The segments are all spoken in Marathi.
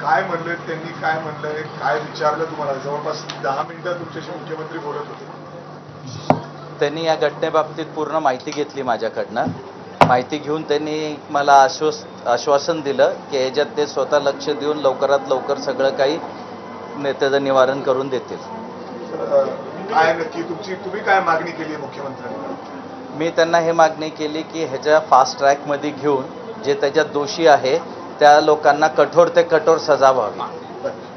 काय म्हणले त्यांनी, काय म्हणलंय, काय विचारलं तुम्हाला? जवळपास 10 मिनिटं तुमच्याशी मुख्यमंत्री बोलत होते. त्यांनी या घटनेबाबतीत पूर्ण माहिती घेतली माझ्याकडनं. माहिती घेऊन त्यांनी मला आश्वासन दिलं की याच्यात ते स्वतः लक्ष देऊन लवकरात लवकर सगळं काही त्याचं निवारण करून देतील. काय नक्की तुम्ही काय मागणी केली आहे मुख्यमंत्र्यांना? मी त्यांना हे मागणी केली की ह्याच्या फास्ट ट्रॅकमध्ये घेऊन जे त्याच्यात दोषी आहे त्या लोकांना कठोर ते कठोर सजा व्हावी.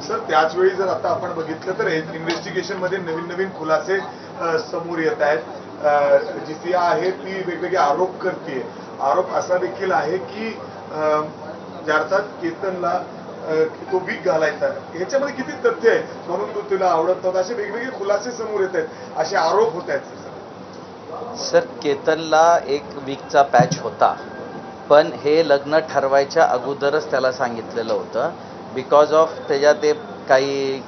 सर, त्याचवेळी जर आता आपण बघितलं तर इन्व्हेस्टिगेशन मध्ये नवीन नवीन खुलासे समोर येत आहेत. जी सिया आहे ती वेगवेगळे आरोप करते. आरोप असा देखील आहे की ज्याचा केतनला तो वीक घालायचा, ह्याच्यामध्ये किती तथ्य आहे म्हणून तो तिला आवडत नव्हता, असे वेगवेगळे खुलासे समोर येत आहेत, असे आरोप होत आहेत. सर, केतनला एक वीकचा पॅच होता, पण हे लग्न ठरवायच्या अगोदरच त्याला सांगितलेलं होतं. बिकॉज ऑफ त्याच्या ते काही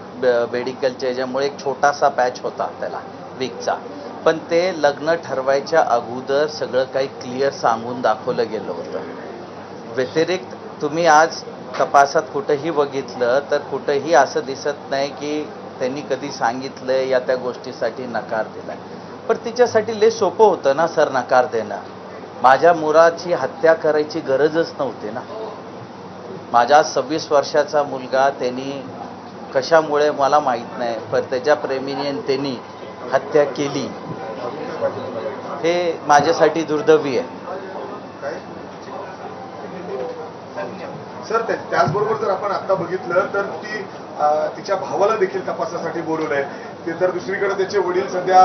मेडिकलच्या याच्यामुळे एक छोटासा पॅच होता त्याला वीकचा, पण ते लग्न ठरवायच्या अगोदर सगळं काही क्लिअर सांगून दाखवलं गेलं होतं. व्यतिरिक्त तुम्ही आज तपासात कुठंही बघितलं तर कुठंही असं दिसत नाही की त्यांनी कधी सांगितलं या त्या गोष्टीसाठी नकार दिला. पण तिच्यासाठी लय सोपं होतं ना सर नकार देणं. माझ्या मुलाची हत्या करायची गरजच नव्हती ना. माझा 26 वर्षाचा मुलगा त्यांनी कशामुळे मला माहीत नाही, पण त्याच्या प्रेमीने त्यांनी हत्या केली हे माझ्यासाठी दुर्दैवी आहे. सर, त्याचबरोबर जर आपण आता बघितलं तर तिच्या भावाला देखील तपासासाठी बोलवलंय. ते तर दुसरीकडे त्याचे वडील सध्या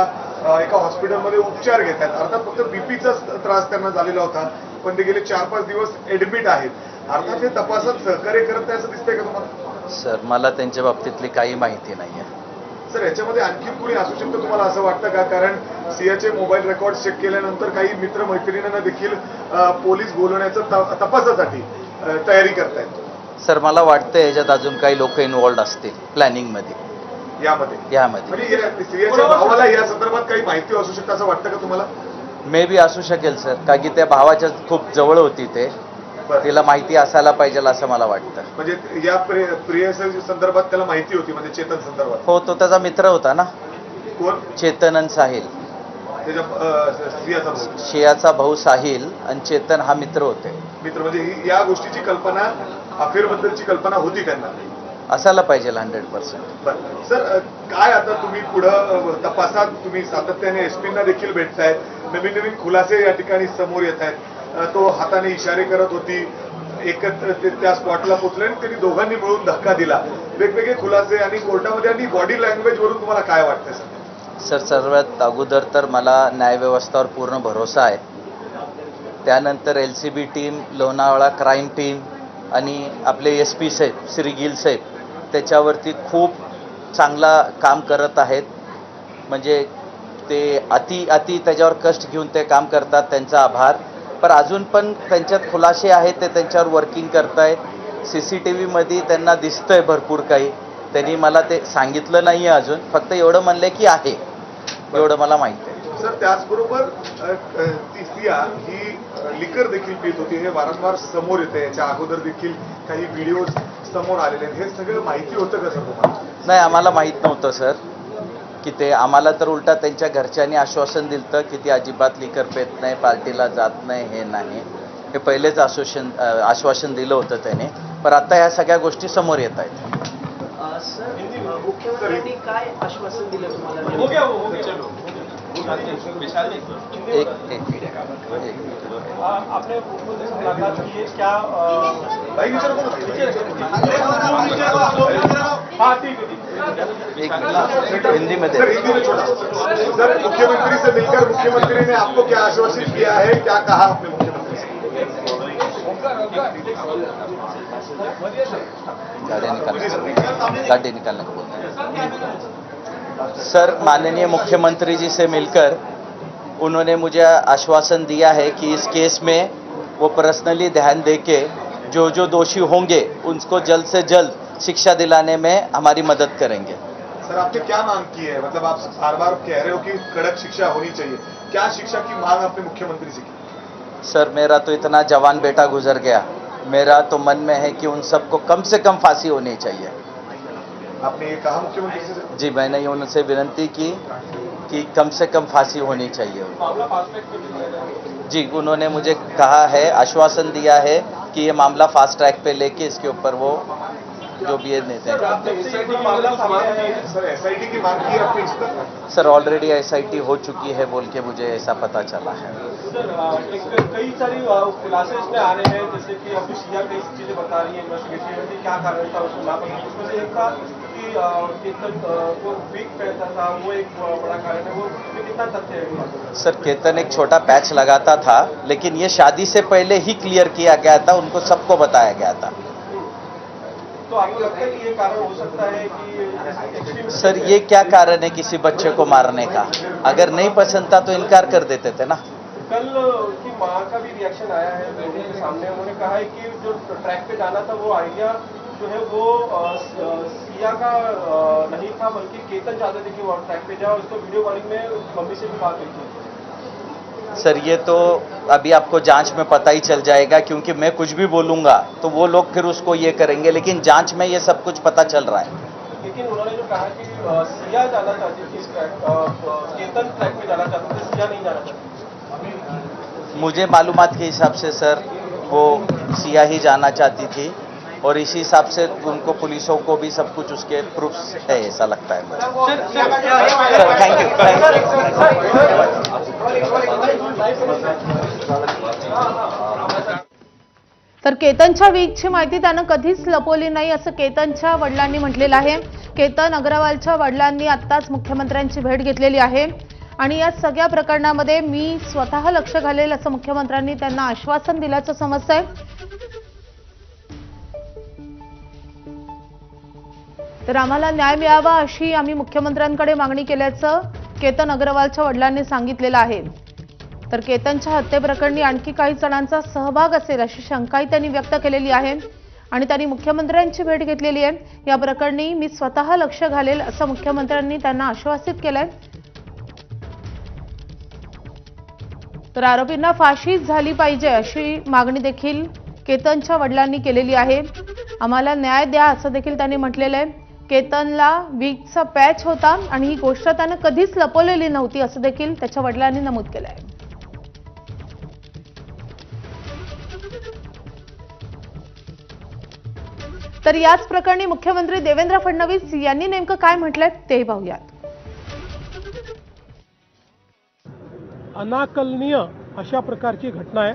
एका हॉस्पिटलमध्ये उपचार घेत आहेत. अर्थात फक्त बीपीचा त्रास त्यांना झालेला होता, पण ते गेले 4-5 दिवस ऍडमिट आहेत. अर्थात हे तपासात सहकार्य करत नाही असं दिसतंय का तुम्हाला? सर, मला त्यांच्या बाबतीतली काही माहिती नाही आहे. सर, याच्यामध्ये आणखी कुणी असू शकतं तुम्हाला असं वाटतं का? कारण सियाचे मोबाईल रेकॉर्ड चेक केल्यानंतर काही मित्रमैत्रिणींना देखील पोलीस बोलवण्याचं तपासासाठी तयारी करतायत. सर, मला वाटतं याच्यात अजून काही लोक इन्व्हॉल्ड असतील प्लॅनिंगमध्ये यामध्ये. म्हणजे सियाच्या भावाला या संदर्भात काही माहिती असू शकतं असं वाटतं का तुम्हाला? मे बी असू शकेल सर, का की त्या भावाच्या खूप जवळ होती ते, तिला माहिती असायला पाहिजे असं मला वाटतं. म्हणजे या प्रियसी संदर्भात त्याला माहिती होती, म्हणजे चेतन संदर्भात? हो, तो त्याचा मित्र होता ना. कोण? चेतन आणि साहिल. त्याच्या शियाचा भाऊ साहिल आणि चेतन हा मित्र होते. मित्र म्हणजे या गोष्टीची कल्पना, अफेअर बद्दलची कल्पना होती त्यांना? असायला पाहिजे 100%. सर, काय आता तुम्ही पुढं तपासात तुम्ही सातत्याने एसपींना देखील भेटतायत, नवीन नवीन खुलासे या ठिकाणी समोर येत आहेत. तो हाताने इशारे करत होती, एकत्र त्या स्पॉटला पोहोचले आणि त्यांनी दोघांनी मिळून धक्का दिला. वेगवेगळे खुलासे आणि कोर्टामध्ये आणि बॉडी लँग्वेज वरून तुम्हाला काय वाटतं सर? सर्वात अगोदर तर मला न्यायव्यवस्थेवर पूर्ण भरोसा आहे. त्यानंतर LCB team, Lonavala crime team आणि आपले SP साहेब श्री गिल साहेब त्याच्यावरती खूप चांगला काम करत आहेत. म्हणजे ते अति त्याच्यावर कष्ट घेऊन ते काम करतात, त्यांचा आभार. पण अजून पण त्यांच्यात खुलासे आहेत, ते त्यांच्यावर वर्किंग करतायत. CCTVमध्ये त्यांना दिसतंय भरपूर काही. त्यांनी मला ते सांगितलं नाही आहे अजून, फक्त एवढं म्हणलं की आहे, एवढं मला माहिती आहे. सर, त्याचबरोबर ती सिया ही लिकर देखील पीत होती, हे वारंवार समोर येते. याच्या अगोदर देखील काही व्हिडिओ समोर आलेले आहेत. हे सगळं माहिती होतं का सर तुम्हाला? नाही, आम्हाला माहीत नव्हतं सर की ते. आम्हाला तर उलटा त्यांच्या घरच्यांनी आश्वासन दिलं की ती अजिबात लिकर पेत नाही, पार्टीला जात नाही, हे नाही. हे पहिलेच आश्वासन दिलं होतं त्याने. पण आता ह्या सगळ्या गोष्टी समोर येत आहेत. सर, मुख्यमंत्र्यांनी काय आश्वासन दिलं तुम्हाला? आपने मुलाकात की है क्या? हिंदी में सर, मुख्यमंत्री से मिलकर मुख्यमंत्री ने आपको क्या आश्वासित किया है, क्या कहा आपने मुख्यमंत्री से? गाड़ी निकालने को बोलते हैं सर. माननीय मुख्यमंत्री जी से मिलकर उन्होंने मुझे आश्वासन दिया है कि इस केस में वो पर्सनली ध्यान देके जो दोषी होंगे उनको जल्द से जल्द शिक्षा दिलाने में हमारी मदद करेंगे. सर, आपने क्या मांग की है? मतलब आप बार बार कह रहे हो कि कड़क शिक्षा होनी चाहिए, क्या शिक्षा की मांग आपने मुख्यमंत्री से की? सर, मेरा तो इतना जवान बेटा गुजर गया, मेरा तो मन में है कि उन सबको कम से कम फांसी होनी चाहिए। आपने ये कहा मुख्यमंत्री से? जी, मैंने ये उनसे विनती की कि कम से कम फांसी होनी चाहिए। मामला फास्ट ट्रैक पे भी ले रहे हैं। जी, उन्होंने मुझे कहा है, आश्वासन दिया है कि ये मामला फास्ट ट्रैक पे लेके इसके ऊपर वो जो भी ये निर्णय करेंगे। मामला सामने आया है। सर एसआईटी की मांग की आपने इस पर? सर ऑलरेडी एसआईटी हो चुकी है बोल के मुझे ऐसा पता चला है। सर कई सारी खुलासे इसमें आ रहे हैं, जैसे कि अभी सिया कई चीजें बता रही है इन्वेस्टिगेशन में कि क्या कारण था उसको लापता। उसमें से एक था कि केतन वो वीक पैसा था, वो एक बड़ा कारण है। वो इसमें कितना तथ्य है? सर केतन एक छोटा पैच लगाता था, लेकिन ये शादी से पहले ही क्लियर किया गया था, उनको सबको बताया गया था। तो आपको लगता है कि ये कारण हो सकता है कि सर ये क्या कारण है किसी बच्चे को मारने का? अगर नहीं पसंद था तो इनकार कर देते थे ना। कल की मां का भी रिएक्शन आया है मीडिया के सामने। उन्होंने कहा है कि जो ट्रैक पे जाना था वो आइडिया जो है वो सिया का नहीं था, बल्कि केतन चाहते थे कि वो ट्रैक पे जाए। उसको वीडियो कॉलिंग में मम्मी से भी बात हुई थी। सर ये तो अभी आपको जांच में पता ही चल जाएगा, क्योंकि मैं कुछ भी बोलूंगा तो वो लोग फिर उसको ये करेंगे, लेकिन जांच में ये सब कुछ पता चल रहा है। लेकिन उन्होंने जो कहा कि सिया जाना चाहती थी इस ट्रैक, केतन ट्रैक पे जाना चाहते थे, सिया नहीं जाना चाहती। मुझे मालूमात के हिसाब से सर वो सिया ही जाना चाहती थी, और इसी हिसाब से उनको पुलिसों को भी सब कुछ उसके प्रूफ्स है ऐसा लगता है मुझे। Sir thank you. तर केतनच्या वीकची माहिती त्यानं कधीच लपवली नाही असं केतनच्या वडिलांनी म्हटलेलं आहे। केतन अग्रवालच्या वडिलांनी आत्ताच मुख्यमंत्र्यांची भेट घेतलेली आहे आणि या सगळ्या प्रकरणामध्ये मी स्वतः लक्ष घालेल असं मुख्यमंत्र्यांनी त्यांना आश्वासन दिल्याचं समजतंय। तर आम्हाला न्याय मिळावा अशी आम्ही मुख्यमंत्र्यांकडे मागणी केल्याचं केतन अग्रवालच्या वडिलांनी सांगितलेलं आहे। तर केतनच्या हत्येप्रकरणी आणखी काही जणांचा सहभाग असेल अशी शंकाही त्यांनी व्यक्त केलेली आहे आणि त्यांनी मुख्यमंत्र्यांची भेट घेतलेली आहे। या प्रकरणी मी स्वतः लक्ष घालेल असं मुख्यमंत्र्यांनी त्यांना आश्वासित केलंय। तर आरोपींना फाशी झाली पाहिजे अशी मागणी देखील केतनच्या वडिलांनी केलेली आहे। आम्हाला न्याय द्या असं देखील त्यांनी म्हटलेलं आहे। केतनला वीकचा पॅच होता आणि ही गोष्ट त्यानं कधीच लपवलेली नव्हती असं देखील त्याच्या वडिलांनी नमूद केलं आहे। तर याच प्रकरणी मुख्यमंत्री देवेंद्र फडणवीस यांनी नेमकं काय म्हटलंय ते पाहूयात। अनाकलनीय अशा प्रकारची घटना आहे।